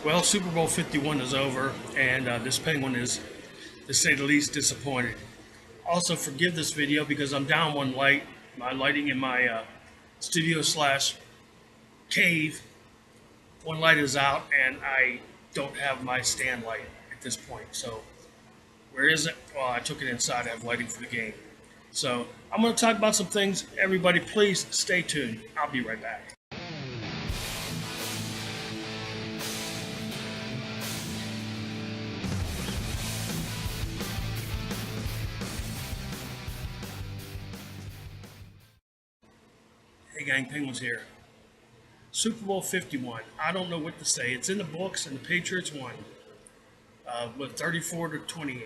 Well, Super Bowl 51 is over, and this Penguin is, to say the least, disappointed. Also, forgive this video because I'm down one light. My lighting in my studio slash cave, one light is out, and I don't have my stand light at this point. So, where is it? Well, I took it inside. I have lighting for the game. So, I'm going to talk about some things. Everybody, please stay tuned. I'll be right back. Hey, gang, Penguins here. Super Bowl 51. I don't know what to say. It's in the books, and the Patriots won with 34 to 28.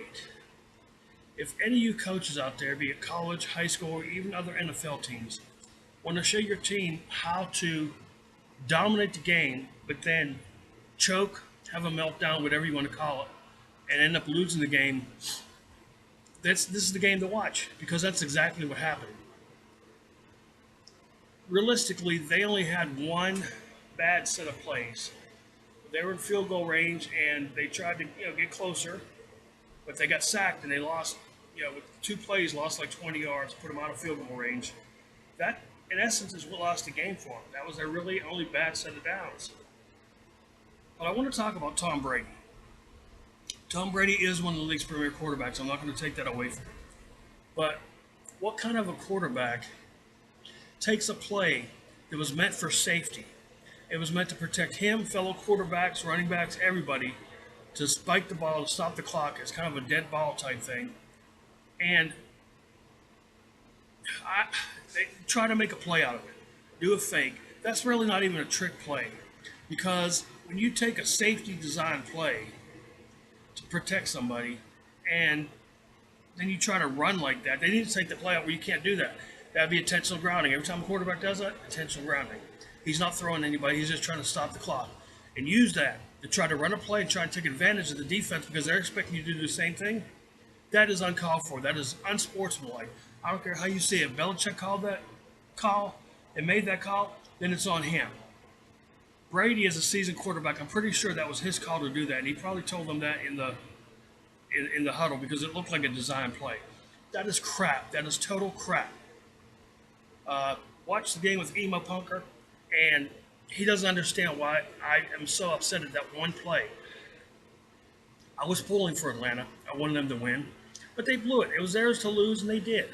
If any of you coaches out there, be it college, high school, or even other NFL teams, want to show your team how to dominate the game, but then choke, have a meltdown, whatever you want to call it, and end up losing the game, this is the game to watch because that's exactly what happened. Realistically, they only had one bad set of plays. They were in field goal range and they tried to get closer, but they got sacked and they lost. With two plays, lost like 20 yards, put them out of field goal range. That, in essence, is what lost the game for them. That was their really only bad set of downs. But I want to talk about Tom Brady. Tom Brady is one of the league's premier quarterbacks. I'm not going to take that away from him. But what kind of a quarterback takes a play that was meant for safety? It was meant to protect him, fellow quarterbacks, running backs, everybody, to spike the ball, to stop the clock. It's kind of a dead ball type thing. And they try to make a play out of it, do a fake. That's really not even a trick play, because when you take a safety design play to protect somebody and then you try to run like that, they need to take the play out where you can't do that. That'd be intentional grounding. Every time a quarterback does that, intentional grounding. He's not throwing anybody. He's just trying to stop the clock and use that to try to run a play and try and take advantage of the defense because they're expecting you to do the same thing. That is uncalled for. That is unsportsmanlike. I don't care how you see it. Belichick called that call and made that call, then it's on him. Brady is a seasoned quarterback. I'm pretty sure that was his call to do that, and he probably told them that in the huddle because it looked like a design play. That is crap. That is total crap. Watch the game with Emo Punker, and he doesn't understand why I am so upset at that one play. I was pulling for Atlanta. I wanted them to win, but they blew it. It was theirs to lose, and they did.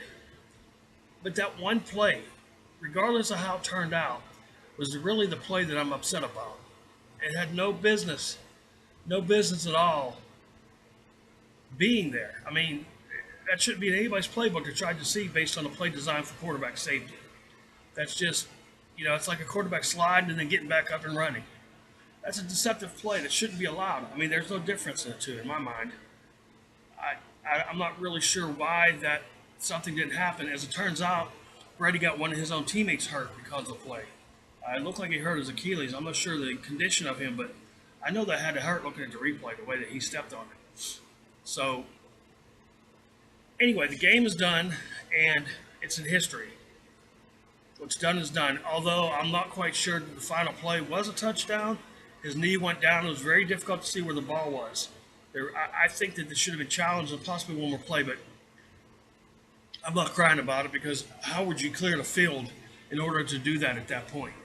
But that one play, regardless of how it turned out, was really the play that I'm upset about. It had no business at all being there. I mean, that shouldn't be in anybody's playbook to try to see based on a play designed for quarterback safety. That's just, it's like a quarterback sliding and then getting back up and running. That's a deceptive play that shouldn't be allowed. I mean, there's no difference in the two in my mind. I'm not really sure why that something didn't happen. As it turns out, Brady got one of his own teammates hurt because of the play. It looked like he hurt his Achilles. I'm not sure the condition of him, but I know that had to hurt looking at the replay, the way that he stepped on it. So, anyway, the game is done, and it's in history. What's done is done. Although I'm not quite sure that the final play was a touchdown. His knee went down. It was very difficult to see where the ball was. I think that this should have been challenged and possibly one more play, but I'm not crying about it because how would you clear the field in order to do that at that point?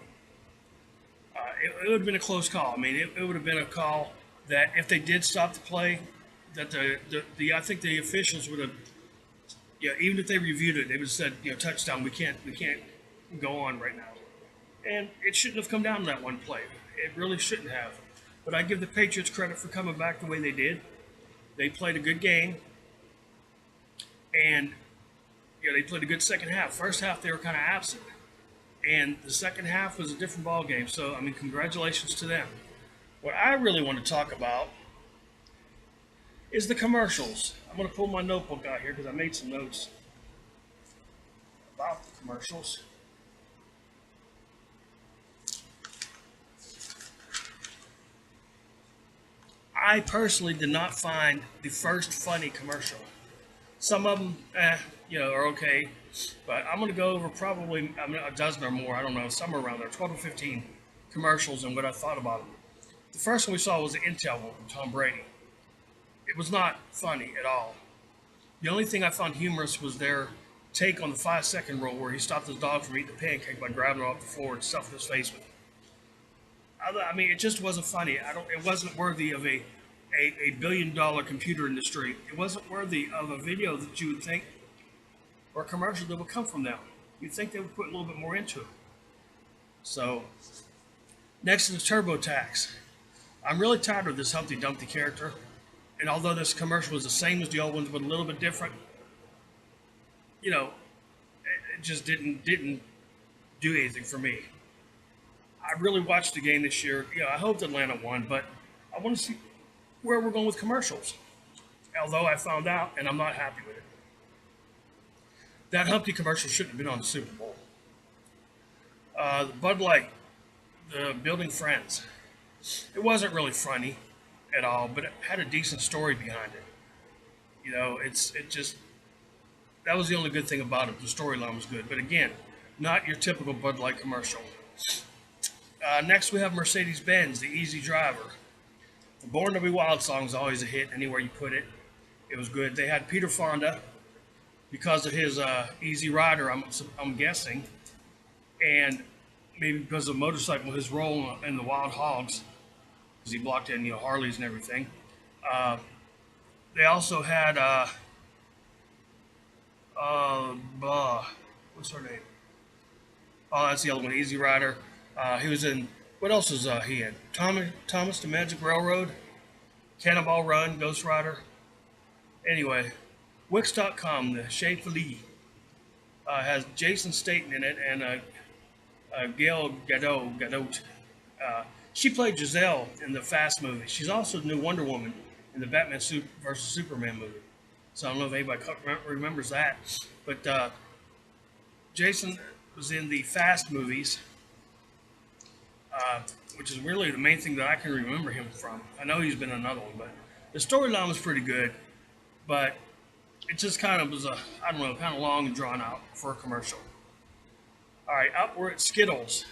It would have been a close call. I mean, it would have been a call that if they did stop the play, that I think the officials would have, even if they reviewed it, they would have said, touchdown. We can't go on right now. And it shouldn't have come down to that one play. It really shouldn't have. But I give the Patriots credit for coming back the way they did. They played a good game. And they played a good second half. First half, they were kind of absent. And the second half was a different ball game. So, congratulations to them. What I really want to talk about is the commercials. I'm going to pull my notebook out here because I made some notes about the commercials. I personally did not find the first funny commercial. Some of them, are okay, but I'm going to go over probably a dozen or more. I don't know, somewhere around there, 12 or 15 commercials and what I thought about them. The first one we saw was the Intel one with Tom Brady. It was not funny at all. The only thing I found humorous was their take on the 5 second rule where he stopped his dog from eating the pancake by grabbing it off the floor and stuffing his face with it. I mean, it just wasn't funny. I don't. It wasn't worthy of a $1 billion computer industry. It wasn't worthy of a video that you would think, or a commercial that would come from them. You'd think they would put a little bit more into it. So, next is TurboTax. I'm really tired of this Humpty Dumpty character, and although this commercial was the same as the old ones but a little bit different, you know, it just didn't do anything for me. I really watched the game this year. I hoped Atlanta won, but I want to see where we're going with commercials. Although I found out, and I'm not happy with it. That Humpty commercial shouldn't have been on the Super Bowl. Bud Light, the Building Friends. It wasn't really funny at all, but it had a decent story behind it. It just that was the only good thing about it. The storyline was good, but again, not your typical Bud Light commercial. Next, we have Mercedes Benz, the Easy Driver. The Born to Be Wild song is always a hit anywhere you put it. It was good. They had Peter Fonda because of his Easy Rider, I'm guessing, and maybe because of motorcycle, his role in the Wild Hogs, because he blocked in Harleys and everything. Uh, they also had what's her name? Oh, that's the other one, Easy Rider. He was in, what else was he in? Thomas the Magic Railroad, Cannonball Run, Ghost Rider. Anyway, Wix.com, the Chez Folie, has Jason Statham in it and Gail Gadot. She played Giselle in the Fast movie. She's also the new Wonder Woman in the Batman versus Superman movie. So I don't know if anybody remembers that. But Jason was in the Fast movies, which is really the main thing that I can remember him from. I know he's been in another one, but the storyline was pretty good. But it just kind of was kind of long and drawn out for a commercial. All right, up we're at Skittles.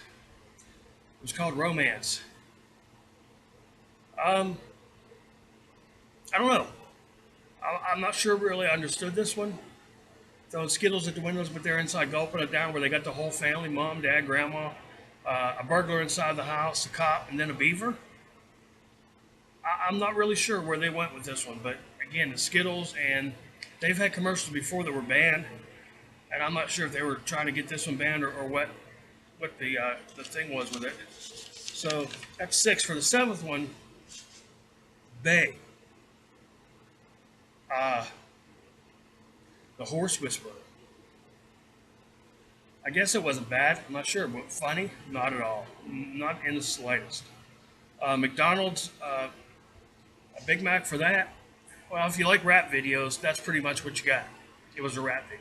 It was called Romance. I don't know. I'm not sure really I understood this one. Throwing Skittles at the windows, but they're inside gulping it down where they got the whole family, mom, dad, grandma, a burglar inside the house, a cop, and then a beaver. I'm not really sure where they went with this one, but again, the Skittles, and they've had commercials before that were banned, and I'm not sure if they were trying to get this one banned or what the thing was with it. So that's 6. For the 7th one, Bay. The Horse Whisperer. I guess it wasn't bad. I'm not sure, but funny? Not at all. Not in the slightest. McDonald's, a Big Mac for that. Well, if you like rap videos, that's pretty much what you got. It was a rap video.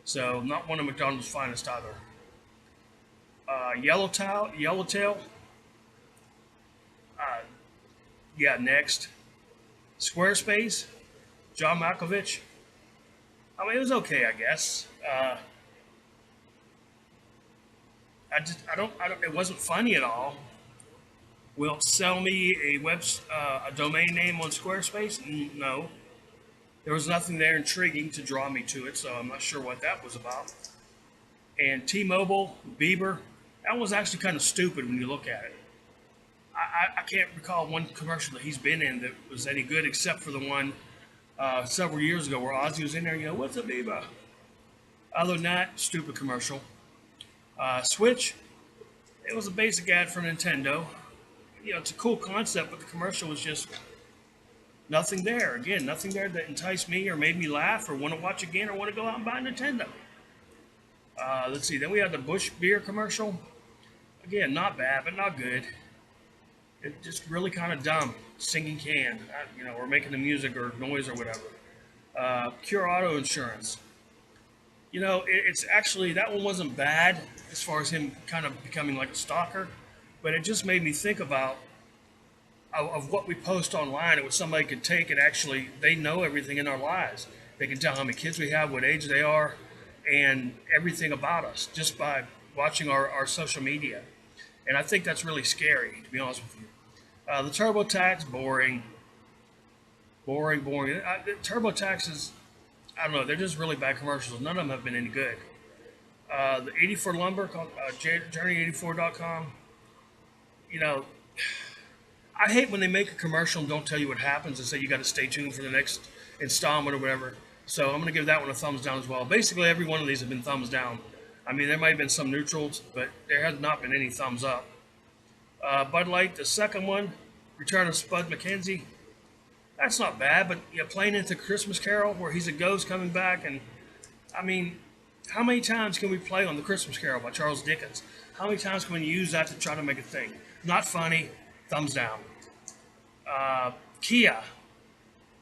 So, not one of McDonald's finest either. Yellowtail. Yeah, next. Squarespace. John Malkovich. I mean, it was okay, I guess. It wasn't funny at all. Will it sell me a domain name on Squarespace? No. There was nothing there intriguing to draw me to it, so I'm not sure what that was about. And T-Mobile, Bieber, that was actually kind of stupid when you look at it. I can't recall one commercial that he's been in that was any good except for the one several years ago where Ozzy was in there, what's a Bieber? Other than that, stupid commercial. Switch, it was a basic ad for Nintendo. It's a cool concept, but the commercial was just nothing there. Again, nothing there that enticed me or made me laugh or want to watch again or want to go out and buy a Nintendo. Let's see. Then we had the Busch beer commercial. Again, not bad, but not good. It just really kind of dumb. Singing can, or making the music or noise or whatever. Cure Auto Insurance. It's actually, that one wasn't bad as far as him kind of becoming like a stalker, but it just made me think about of what we post online and what somebody could take and actually, they know everything in our lives. They can tell how many kids we have, what age they are, and everything about us just by watching our social media. And I think that's really scary, to be honest with you. The TurboTax, boring, boring, boring. TurboTax is, I don't know, they're just really bad commercials. None of them have been any good. The 84 Lumber, called Journey84.com. You know, I hate when they make a commercial and don't tell you what happens and say you got to stay tuned for the next installment or whatever. So I'm going to give that one a thumbs down as well. Basically, every one of these have been thumbs down. I mean, there might have been some neutrals, but there has not been any thumbs up. Bud Light, the second one, Return of Spud McKenzie. That's not bad, but playing into Christmas Carol where he's a ghost coming back, and I mean, how many times can we play on the Christmas Carol by Charles Dickens? How many times can we use that to try to make a thing? Not funny. Thumbs down. Kia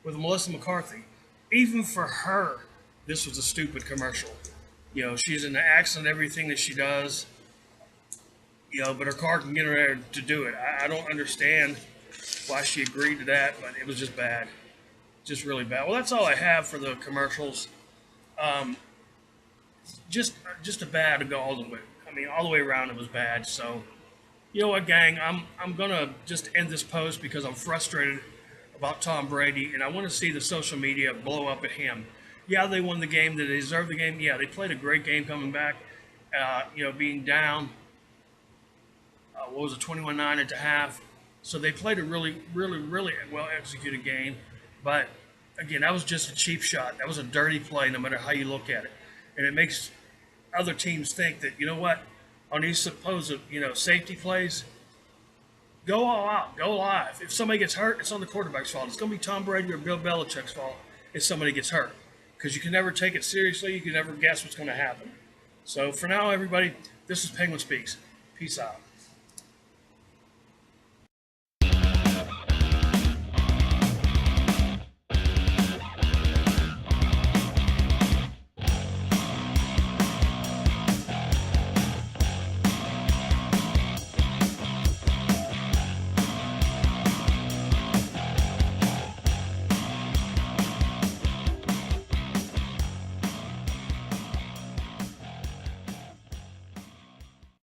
with Melissa McCarthy. Even for her, this was a stupid commercial. She's in the accident, everything that she does. But her car can get her there to do it. I don't understand why she agreed to that, but it was just bad. Just really bad. Well, that's all I have for the commercials. Just a bad to go all the way. I mean, all the way around it was bad. So, you know what, gang? I'm gonna just end this post because I'm frustrated about Tom Brady, and I want to see the social media blow up at him. Yeah, they won the game. Did they deserve the game? Yeah, they played a great game coming back. Being down, what was it, 21-9 at the half. So they played a really, really, really well executed game. But again, that was just a cheap shot. That was a dirty play, no matter how you look at it. And it makes other teams think that, you know what, on these supposed, safety plays, go all out, go live. If somebody gets hurt, it's on the quarterback's fault. It's going to be Tom Brady or Bill Belichick's fault if somebody gets hurt. Because you can never take it seriously. You can never guess what's going to happen. So for now, everybody, this is Penguin Speaks. Peace out.